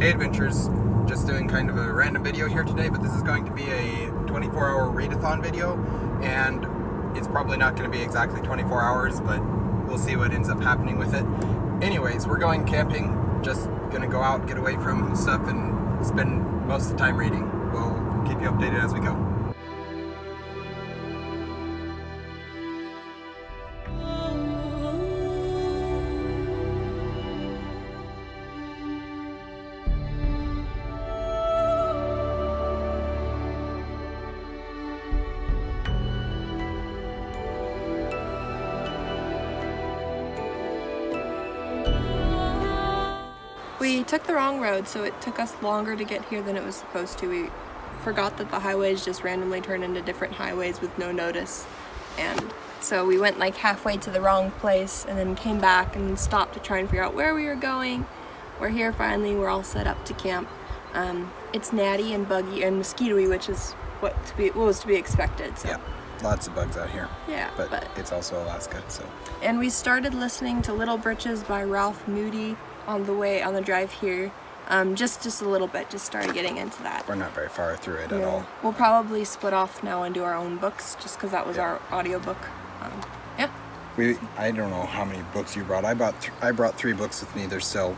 Hey Adventures, just doing kind of a random video here today, but this is going to be a 24-hour Readathon video, and it's probably not going to be exactly 24 hours, but we'll see what ends up happening with it. Anyways, we're going camping, just going to go out, get away from stuff, and spend most of the time reading. We'll keep you updated as we go. We took the wrong road, so it took us longer to get here than it was supposed to. We forgot that the highways just randomly turn into different highways with no notice. And so we went like halfway to the wrong place and then came back and stopped to try and figure out where we were going. We're here finally, we're all set up to camp. It's natty and buggy and mosquito-y, which is what was to be expected. So. Yeah, lots of bugs out here. Yeah, but it's also Alaska, so. And we started listening to Little Britches by Ralph Moody on the drive here, just a little bit, just started getting into that. We're not very far through it at all. We'll probably split off now and do our own books, just because that was our audiobook. Yeah. I don't know how many books you brought. I brought 3 books with me. They're still,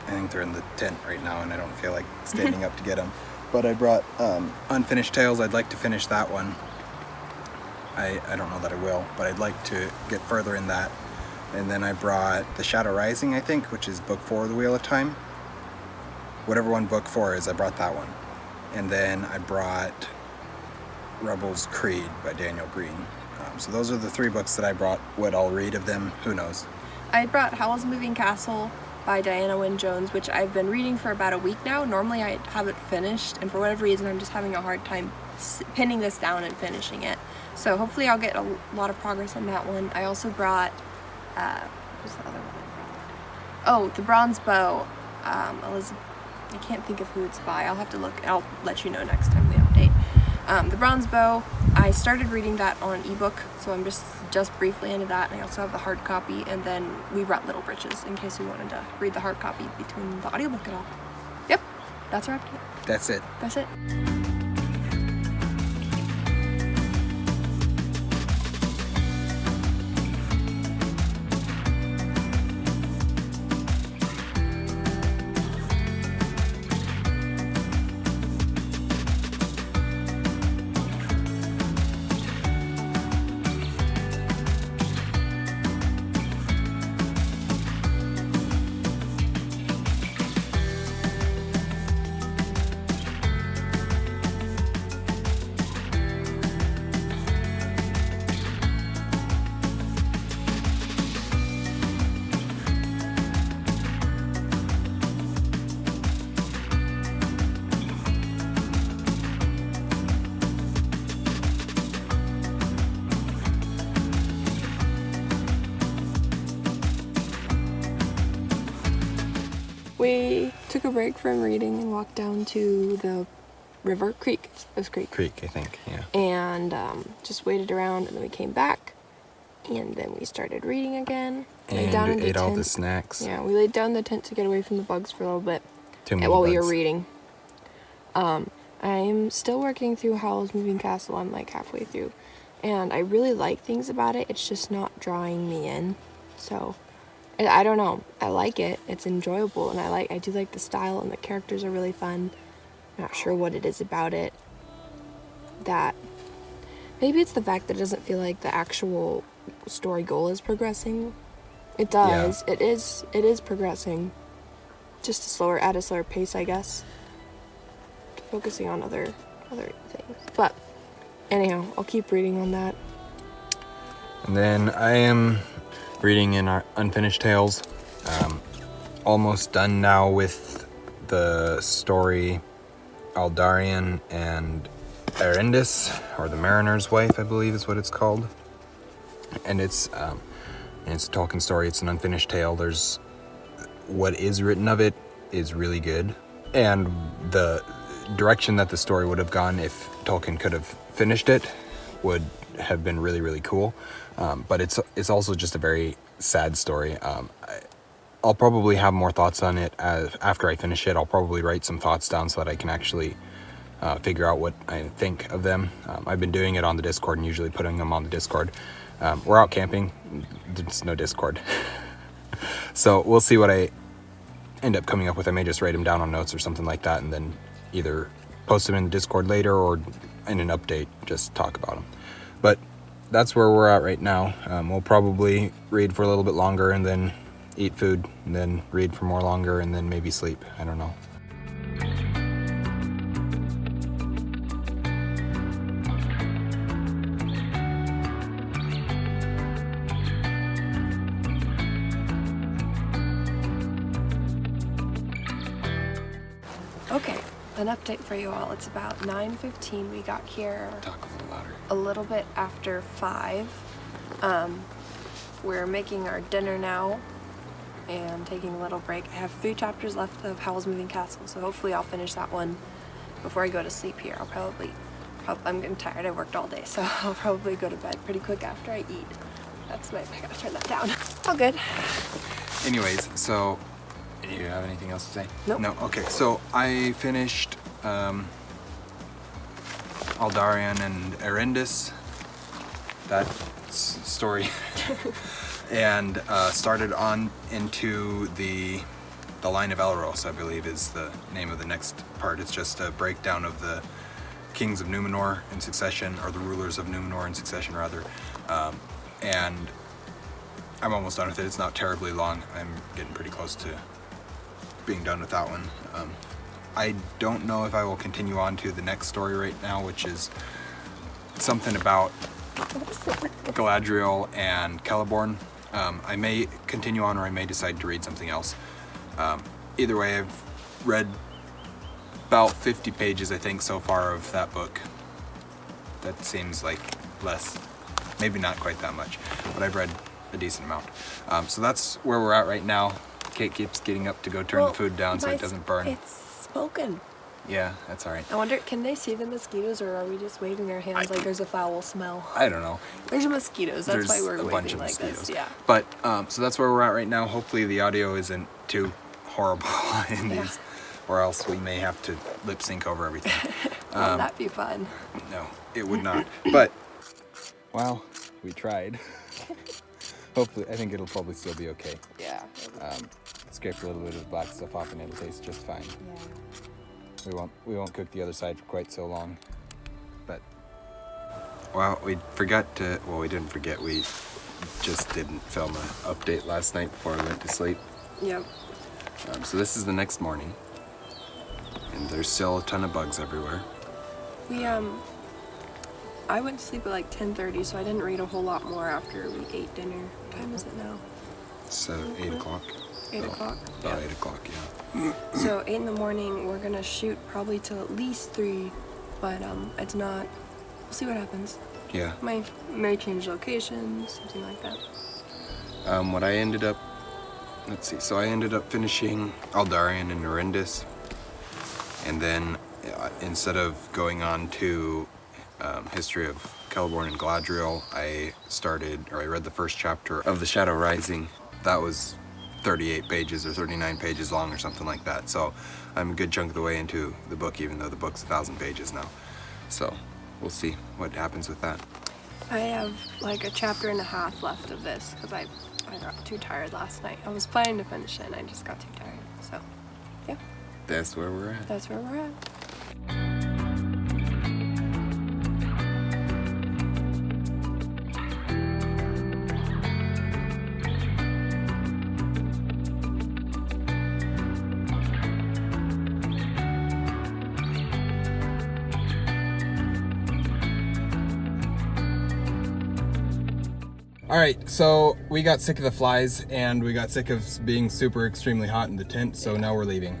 I think they're in the tent right now, and I don't feel like standing up to get them. But I brought Unfinished Tales. I'd like to finish that one. I don't know that I will, but I'd like to get further in that. And then I brought The Shadow Rising, I think, which is book 4 of the Wheel of Time. Whatever one book 4 is, I brought that one. And then I brought Rebel's Creed by Daniel Green. So those are the 3 books that I brought. What I'll read of them, who knows? I brought Howl's Moving Castle by Diana Wynne Jones, which I've been reading for about a week now. Normally I have it finished, and for whatever reason I'm just having a hard time pinning this down and finishing it. So hopefully I'll get a lot of progress on that one. I also brought what's the other one I brought? Oh, The Bronze Bow. Elizabeth, I can't think of who it's by. I'll have to look. I'll let you know next time we update. The Bronze Bow. I started reading that on ebook, so I'm just briefly into that. And I also have the hard copy, and then we brought Little Britches in case we wanted to read the hard copy between the audiobook and all. Yep, that's our update. That's it. That's it. We took a break from reading and walked down to the river. Creek. It was Creek. Creek, I think, yeah. And just waited around, and then we came back, and then we started reading again. And ate all the snacks. Yeah, we laid down in the tent to get away from the bugs for a little bit. While we were reading. I'm still working through Howl's Moving Castle. I'm like halfway through, and I really like things about it. It's just not drawing me in, so I don't know. I like it. It's enjoyable, and I do like the style, and the characters are really fun. I'm not sure what it is about it that maybe it's the fact that it doesn't feel like the actual story goal is progressing. It does. Yeah. It is progressing, just at a slower pace, I guess. Focusing on other things. But anyhow, I'll keep reading on that. And then I am reading in our Unfinished Tales. Almost done now with the story Aldarian and Erindis, or the Mariner's Wife, I believe is what it's called. And it's a Tolkien story. It's an unfinished tale. There's what is written of it is really good, and the direction that the story would have gone if Tolkien could have finished it would have been really, really cool. But it's also just a very sad story. I'll probably have more thoughts on it after I finish it. I'll probably write some thoughts down so that I can actually figure out what I think of them. I've been doing it on the Discord and usually putting them on the Discord. We're out camping. There's no Discord. So we'll see what I end up coming up with. I may just write them down on notes or something like that and then either post them in the Discord later or in an update, just talk about them. But that's where we're at right now. We'll probably read for a little bit longer and then eat food and then read for more longer and then maybe sleep. I don't know. Okay, an update for you all. It's about 9:15. We got here Talk a little louder. a little bit after 5. We're making our dinner now and taking a little break. I have 3 chapters left of Howl's Moving Castle, so hopefully I'll finish that one before I go to sleep here. I'm getting tired. I worked all day, so I'll probably go to bed pretty quick after I eat. I gotta turn that down. All good. Anyways, so do you have anything else to say? Nope. No? Okay, so I finished Aldarion and Erendis, that story, and started on into the Line of Elros, I believe is the name of the next part. It's just a breakdown of the kings of Numenor in succession, or the rulers of Numenor in succession rather, and I'm almost done with it. It's not terribly long. I'm getting pretty close to being done with that one. I don't know if I will continue on to the next story right now, which is something about Galadriel and Celeborn. I may continue on or I may decide to read something else. Either way, I've read about 50 pages, I think, so far of that book. That seems like less, maybe not quite that much, but I've read a decent amount. So that's where we're at right now. Kate keeps getting up to go turn the food down so it doesn't burn. It's smoking. Yeah, that's all right. I wonder, can they see the mosquitoes, or are we just waving our hands like there's a foul smell? I don't know. There's mosquitoes. That's why we're a waving bunch of like mosquitoes. this. Yeah. But so that's where we're at right now. Hopefully the audio isn't too horrible in these, or else we may have to lip sync over everything. Wouldn't that be fun? No, it would not. But well, we tried. Hopefully, I think it'll probably still be okay. Yeah. Scrape a little bit of the black stuff off and it'll taste just fine. Yeah. We won't cook the other side for quite so long. But well, we didn't forget, we just didn't film an update last night before we went to sleep. Yep. So this is the next morning and there's still a ton of bugs everywhere. I went to sleep at like 10:30, so I didn't read a whole lot more after we ate dinner. What time is it now? So 8 o'clock. 8 o'clock? About 8 o'clock, yeah. So 8 in the morning, we're gonna shoot probably till at least 3, but it's not, we'll see what happens. Yeah. May change locations, something like that. What I ended up, let's see, so I ended up finishing Aldarion and Erendis, and then instead of going on to history of Celeborn and Galadriel, I read the first chapter of The Shadow Rising. That was 38 pages or 39 pages long or something like that. So I'm a good chunk of the way into the book, even though the book's 1,000 pages now. So we'll see what happens with that. I have like a chapter and a half left of this because I got too tired last night. I was planning to finish it and I just got too tired. So yeah. That's where we're at. That's where we're at. All right, so we got sick of the flies and we got sick of being super extremely hot in the tent, so now we're leaving.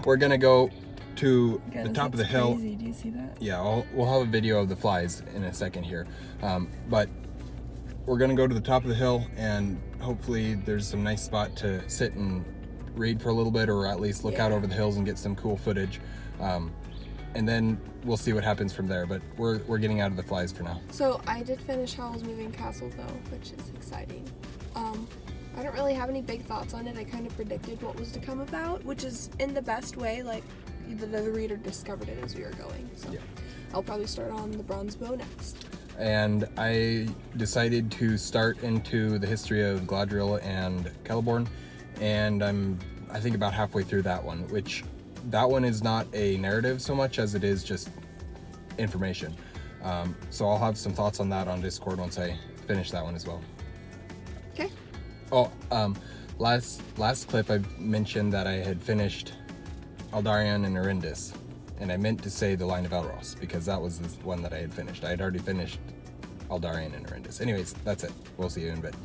We're gonna go to the top of the hill. Crazy. Do you see that? Yeah, we'll have a video of the flies in a second here. But we're gonna go to the top of the hill and hopefully there's some nice spot to sit and read for a little bit, or at least look out over the hills and get some cool footage. And then we'll see what happens from there, but we're getting out of the flies for now. So I did finish Howl's Moving Castle though, which is exciting. I don't really have any big thoughts on it. I kind of predicted what was to come about, which is in the best way, like the reader discovered it as we were going. So I'll probably start on the Bronze Bow next. And I decided to start into the history of Galadriel and Celeborn, and I think about halfway through that one, which that one is not a narrative so much as it is just information. So I'll have some thoughts on that on Discord once I finish that one as well. Okay. Oh, last clip I mentioned that I had finished Aldarion and Erindis, and I meant to say the Line of Elros because that was the one that I had finished. I had already finished Aldarion and Erindis. Anyways, that's it. We'll see you in a bit.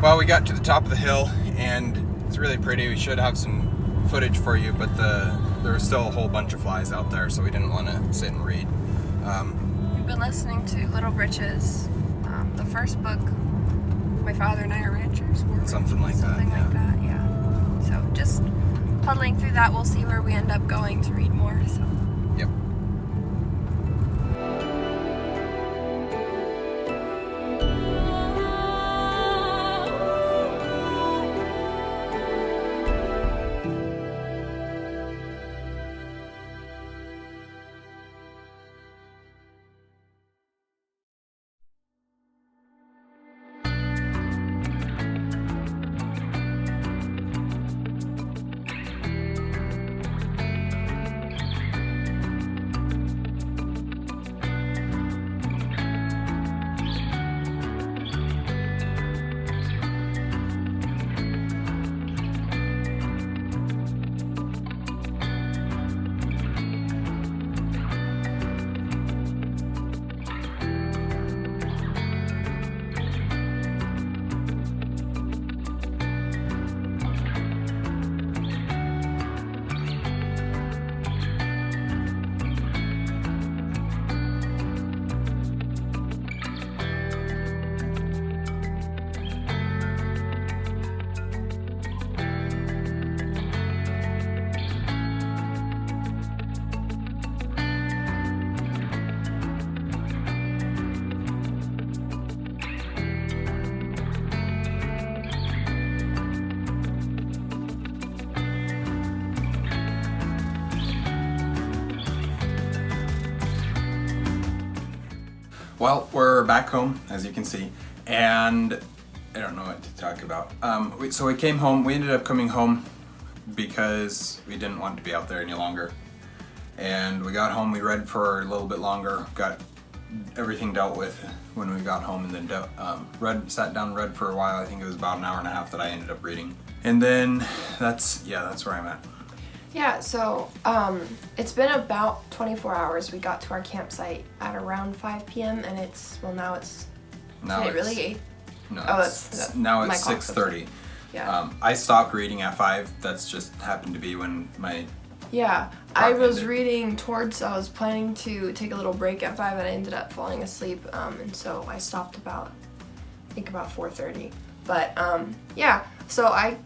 Well, we got to the top of the hill, and it's really pretty. We should have some footage for you, but there was still a whole bunch of flies out there, so we didn't want to sit and read. We've been listening to Little Britches, the first book. My father and I are ranchers. Something like that, yeah. So just puddling through that, we'll see where we end up going to read more. So. Yep. Well, we're back home, as you can see, and I don't know what to talk about. So we came home. We ended up coming home because we didn't want to be out there any longer. And we got home, we read for a little bit longer, got everything dealt with when we got home, and then sat down and read for a while. I think it was about an hour and a half that I ended up reading. And then that's where I'm at. Yeah, so it's been about 24 hours. We got to our campsite at around 5 p.m. and now it's really 8? No, oh, now it's my clock 6:30. Yeah. I stopped reading at 5. That's just happened to be when my I was reading I was planning to take a little break at 5 and I ended up falling asleep, and so I stopped about 4:30. But so I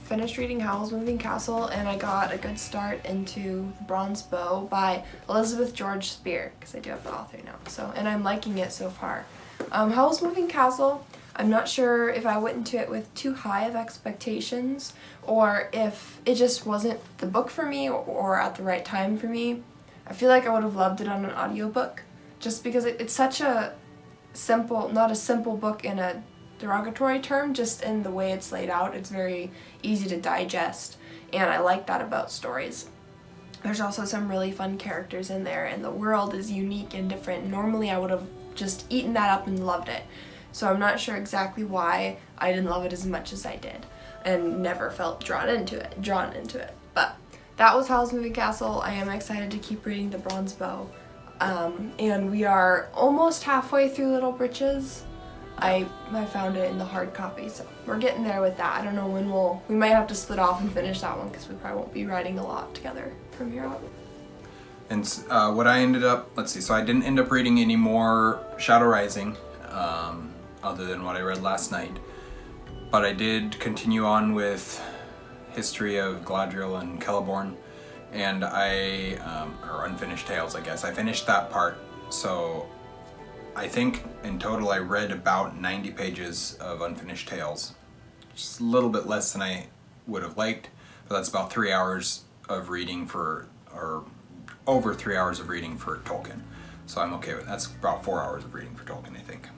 finished reading Howl's Moving Castle, and I got a good start into Bronze Bow by Elizabeth George Spear, because I do have the author now. So, and I'm liking it so far. Howl's Moving Castle, I'm not sure if I went into it with too high of expectations, or if it just wasn't the book for me, or at the right time for me. I feel like I would have loved it on an audiobook, just because it's such a not a simple book in a derogatory term, just in the way it's laid out. It's very easy to digest, and I like that about stories. There's also some really fun characters in there, and the world is unique and different. Normally I would have just eaten that up and loved it. So I'm not sure exactly why I didn't love it as much as I did and never felt drawn into it. But that was Howl's Moving Castle. I am excited to keep reading The Bronze Bow. And we are almost halfway through Little Britches. I found it in the hard copy, so we're getting there with that. I don't know when we might have to split off and finish that one because we probably won't be writing a lot together from here out. And what I ended up, let's see, so I didn't end up reading any more Shadow Rising, other than what I read last night. But I did continue on with History of Galadriel and Celeborn, and or Unfinished Tales, I guess. I finished that part, so I think in total I read about 90 pages of Unfinished Tales. Just a little bit less than I would have liked, but that's about 3 hours of reading or over 3 hours of reading for Tolkien. So I'm okay with that. That's about 4 hours of reading for Tolkien, I think.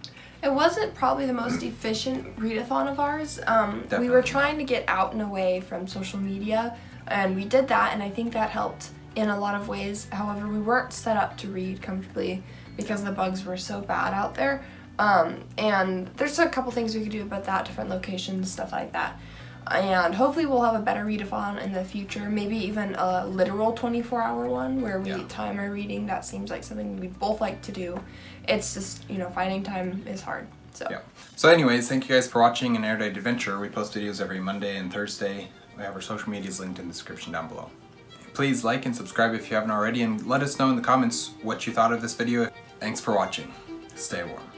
It wasn't probably the most efficient readathon of ours. Definitely. We were trying to get out and away from social media, and we did that, and I think that helped in a lot of ways. However, we weren't set up to read comfortably because the bugs were so bad out there. And there's a couple things we could do about that, different locations, stuff like that. And hopefully we'll have a better readathon in the future, maybe even a literal 24-hour one where we time our reading. That seems like something we'd both like to do. It's just, finding time is hard. So anyways, thank you guys for watching an Erudite Adventure. We post videos every Monday and Thursday. We have our social medias linked in the description down below. Please like and subscribe if you haven't already, and let us know in the comments what you thought of this video. Thanks for watching. Stay warm.